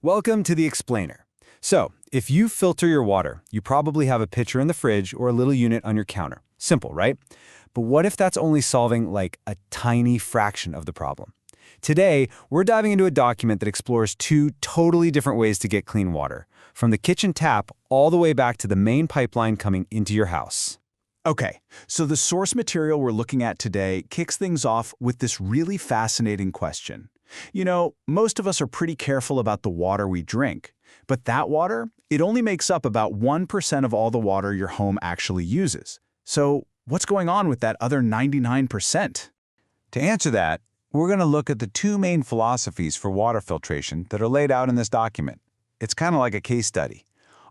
Welcome to the Explainer. So, if you filter your water, you probably have a pitcher in the fridge or a little unit on your counter. Simple, right? But what if that's only solving like a tiny fraction of the problem? Today, we're diving into a document that explores two totally different ways to get clean water, from the kitchen tap all the way back to the main pipeline coming into your house. Okay, so the source material we're looking at today kicks things off with this really fascinating question. You know, most of us are pretty careful about the water we drink, but that water, it only makes up about 1% of all the water your home actually uses. So what's going on with that other 99%? To answer that, we're going to look at the two main philosophies for water filtration that are laid out in this document. It's kind of like a case study.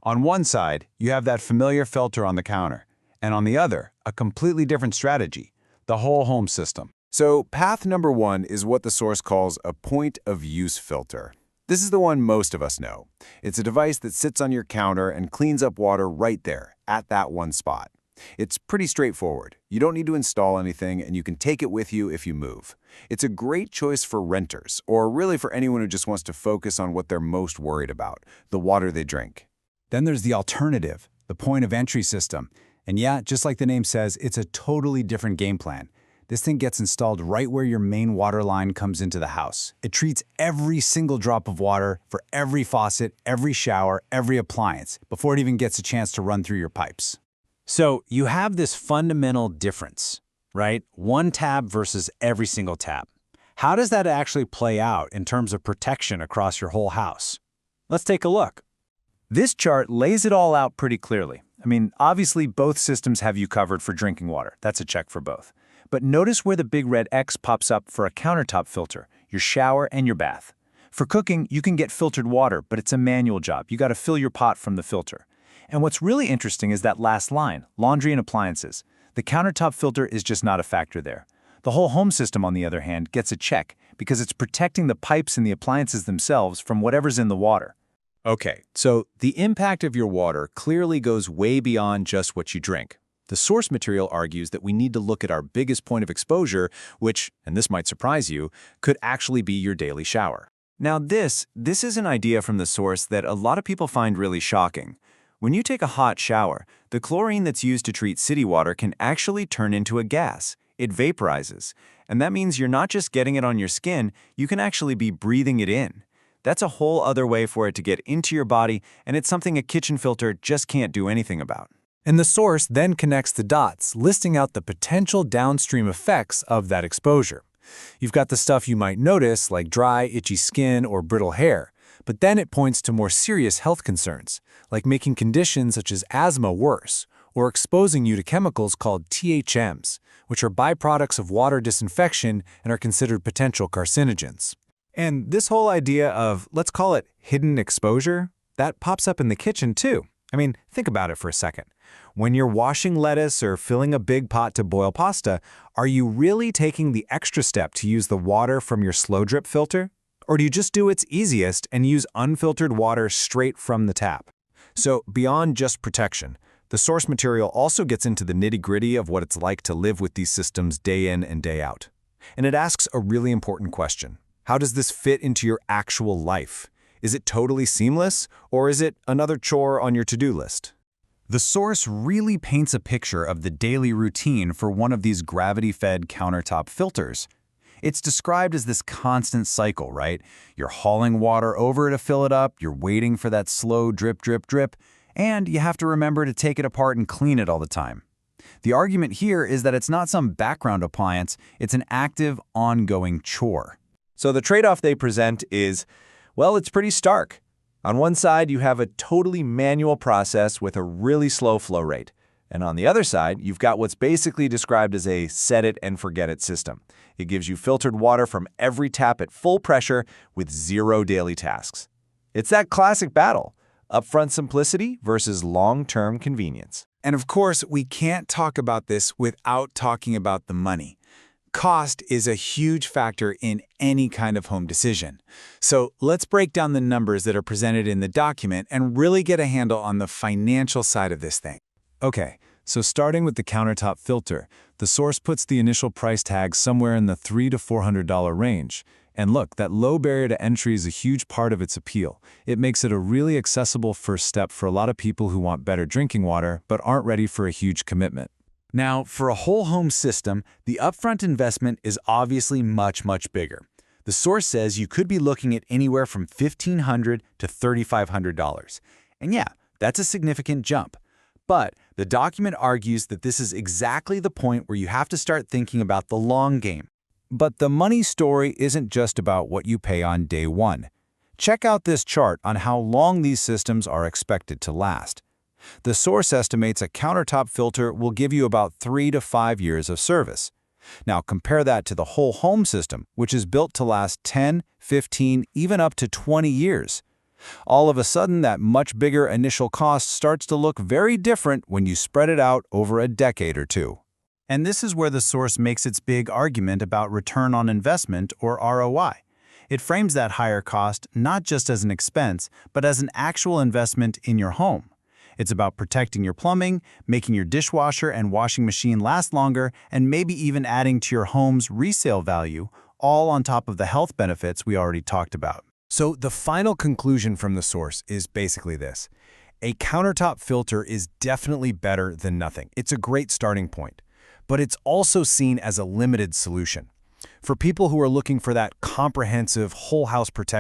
On one side, you have that familiar filter on the counter, and on the other, a completely different strategy, the whole home system. So path number one is what the source calls a point-of-use filter. This is the one most of us know. It's a device that sits on your counter and cleans up water right there, at that one spot. It's pretty straightforward. You don't need to install anything, and you can take it with you if you move. It's a great choice for renters, or really for anyone who just wants to focus on what they're most worried about, the water they drink. Then there's the alternative, the point-of-entry system. And yeah, just like the name says, it's a totally different game plan. This thing gets installed right where your main water line comes into the house. It treats every single drop of water for every faucet, every shower, every appliance, before it even gets a chance to run through your pipes. So you have this fundamental difference, right? One tab versus every single tap. How does that actually play out in terms of protection across your whole house? Let's take a look. This chart lays it all out pretty clearly. I mean, obviously both systems have you covered for drinking water. That's a check for both. But notice where the big red X pops up for a countertop filter, your shower and your bath. For cooking, you can get filtered water, but it's a manual job. You got to fill your pot from the filter. And what's really interesting is that last line, laundry and appliances. The countertop filter is just not a factor there. The whole home system, on the other hand, gets a check because it's protecting the pipes and the appliances themselves from whatever's in the water. Okay, so the impact of your water clearly goes way beyond just what you drink. The source material argues that we need to look at our biggest point of exposure, which, and this might surprise you, could actually be your daily shower. Now this is an idea from the source that a lot of people find really shocking. When you take a hot shower, the chlorine that's used to treat city water can actually turn into a gas. It vaporizes. And that means you're not just getting it on your skin, you can actually be breathing it in. That's a whole other way for it to get into your body, and it's something a kitchen filter just can't do anything about. And the source then connects the dots, listing out the potential downstream effects of that exposure. You've got the stuff you might notice, like dry, itchy skin or brittle hair, but then it points to more serious health concerns, like making conditions such as asthma worse, or exposing you to chemicals called THMs, which are byproducts of water disinfection and are considered potential carcinogens. And this whole idea of, let's call it hidden exposure, that pops up in the kitchen too. I mean, think about it for a second. When you're washing lettuce or filling a big pot to boil pasta, are you really taking the extra step to use the water from your slow drip filter? Or do you just do its easiest and use unfiltered water straight from the tap? So beyond just protection, the source material also gets into the nitty-gritty of what it's like to live with these systems day in and day out. And it asks a really important question. How does this fit into your actual life? Is it totally seamless, or is it another chore on your to-do list? The source really paints a picture of the daily routine for one of these gravity-fed countertop filters. It's described as this constant cycle, right? You're hauling water over to fill it up, you're waiting for that slow drip, drip, drip, and you have to remember to take it apart and clean it all the time. The argument here is that it's not some background appliance, it's an active, ongoing chore. So the trade-off they present is, well, it's pretty stark. On one side, you have a totally manual process with a really slow flow rate. And on the other side, you've got what's basically described as a set-it-and-forget-it system. It gives you filtered water from every tap at full pressure with zero daily tasks. It's that classic battle, upfront simplicity versus long-term convenience. And of course, we can't talk about this without talking about the money. Cost is a huge factor in any kind of home decision. So let's break down the numbers that are presented in the document and really get a handle on the financial side of this thing. Okay, so starting with the countertop filter, the source puts the initial price tag somewhere in the $300 to $400 range. And look, that low barrier to entry is a huge part of its appeal. It makes it a really accessible first step for a lot of people who want better drinking water but aren't ready for a huge commitment. Now, for a whole home system, the upfront investment is obviously much, much bigger. The source says you could be looking at anywhere from $1,500 to $3,500. And yeah, that's a significant jump. But the document argues that this is exactly the point where you have to start thinking about the long game. But the money story isn't just about what you pay on day one. Check out this chart on how long these systems are expected to last. The source estimates a countertop filter will give you about 3 to 5 years of service. Now compare that to the whole home system, which is built to last 10, 15, even up to 20 years. All of a sudden, that much bigger initial cost starts to look very different when you spread it out over a decade or two. And this is where the source makes its big argument about return on investment, or ROI. It frames that higher cost not just as an expense, but as an actual investment in your home. It's about protecting your plumbing, making your dishwasher and washing machine last longer, and maybe even adding to your home's resale value, all on top of the health benefits we already talked about. So the final conclusion from the source is basically this. A countertop filter is definitely better than nothing. It's a great starting point. But it's also seen as a limited solution. For people who are looking for that comprehensive whole house protection,